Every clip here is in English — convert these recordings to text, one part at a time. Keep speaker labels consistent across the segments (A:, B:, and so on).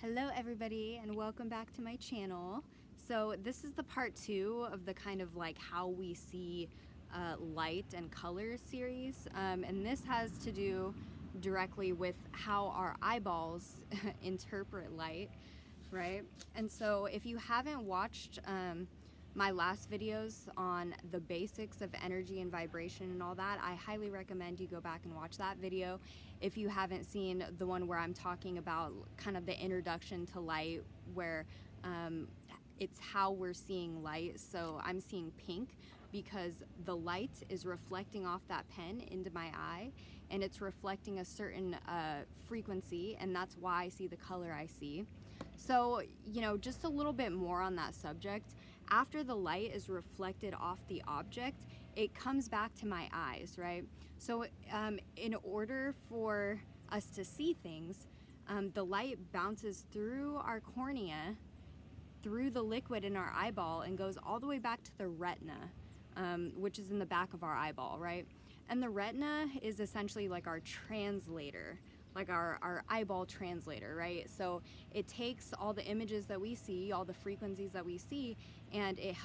A: Hello everybody and welcome back to my channel. So this is the part 2 of the kind of like how we see light and color series, and this has to do directly with how our eyeballs interpret light, right? And so if you haven't watched my last videos on the basics of energy and vibration and all that, I highly recommend you go back and watch that video. If you haven't seen the one where I'm talking about kind of the introduction to light, where it's how we're seeing light. So I'm seeing pink because the light is reflecting off that pen into my eye, and it's reflecting a certain frequency, and that's why I see the color I see. So, you know, just a little bit more on that subject. After the light is reflected off the object, it comes back to my eyes, right? So in order for us to see things, the light bounces through our cornea, through the liquid in our eyeball, and goes all the way back to the retina, which is in the back of our eyeball, right? And the retina is essentially like our translator, like our eyeball translator, right? So it takes all the images that we see, all the frequencies that we see, and it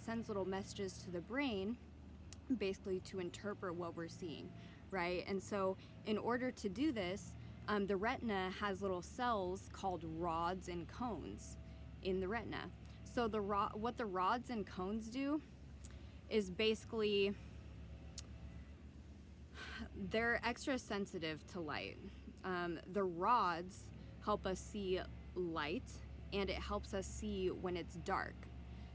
A: sends little messages to the brain, basically to interpret what we're seeing, right? And so in order to do this, the retina has little cells called rods and cones in the retina. So what the rods and cones do is basically, they're extra sensitive to light. The rods help us see light, and it helps us see when it's dark.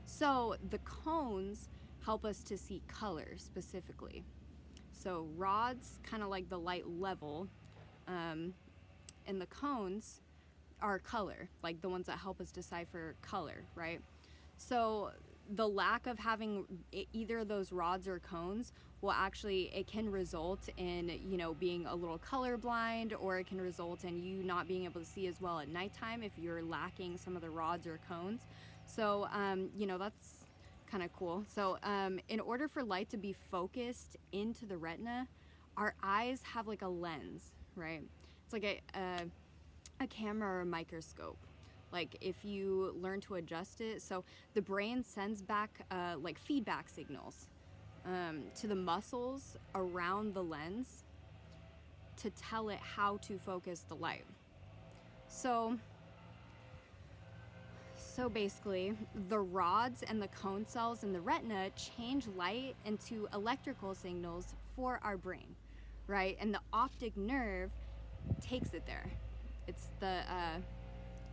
A: So the cones help us to see color specifically. So rods kind of like the light level, and the cones are color, like the ones that help us decipher color, right? So the lack of having either of those rods or cones will actually, it can result in, you know, being a little colorblind, or it can result in you not being able to see as well at nighttime if you're lacking some of the rods or cones. So, you know, that's kind of cool. So in order for light to be focused into the retina, our eyes have like a lens, right? It's like a camera or a microscope. Like if you learn to adjust it, so the brain sends back like feedback signals to the muscles around the lens to tell it how to focus the light. So basically, the rods and the cone cells in the retina change light into electrical signals for our brain, right? And the optic nerve takes it there. It's the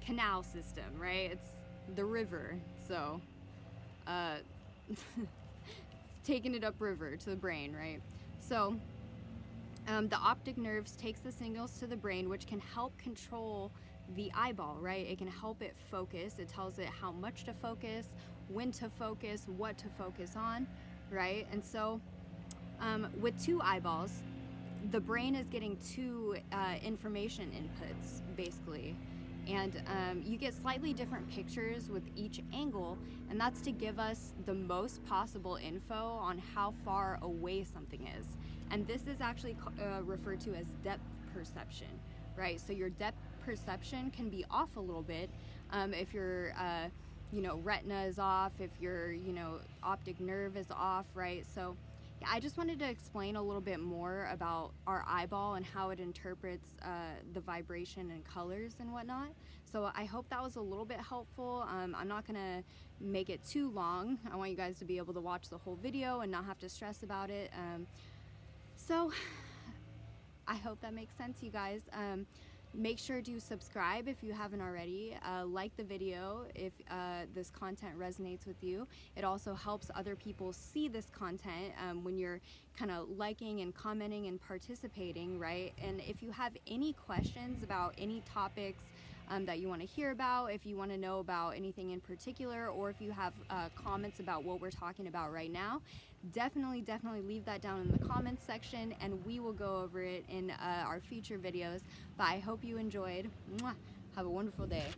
A: canal system, right? It's the river, so it's taking it upriver to the brain, right? So the optic nerves takes the signals to the brain, which can help control the eyeball, right? It can help it focus. It tells it how much to focus, when to focus, what to focus on, right? And so with two eyeballs, the brain is getting two information inputs, basically. And you get slightly different pictures with each angle, and that's to give us the most possible info on how far away something is. And this is actually referred to as depth perception, right? So your depth perception can be off a little bit if your you know, retina is off, if your, you know, optic nerve is off, right? So yeah, I just wanted to explain a little bit more about our eyeball and how it interprets the vibration and colors and whatnot. So I hope that was a little bit helpful. I'm not gonna make it too long. I want you guys to be able to watch the whole video and not have to stress about it. So I hope that makes sense, you guys. Make sure to subscribe if you haven't already. Like the video if this content resonates with you. It also helps other people see this content when you're kind of liking and commenting and participating, right? And if you have any questions about any topics that you want to hear about, if you want to know about anything in particular, or if you have comments about what we're talking about right now, definitely leave that down in the comments section, and we will go over it in our future videos. But I hope you enjoyed. Mwah! Have a wonderful day.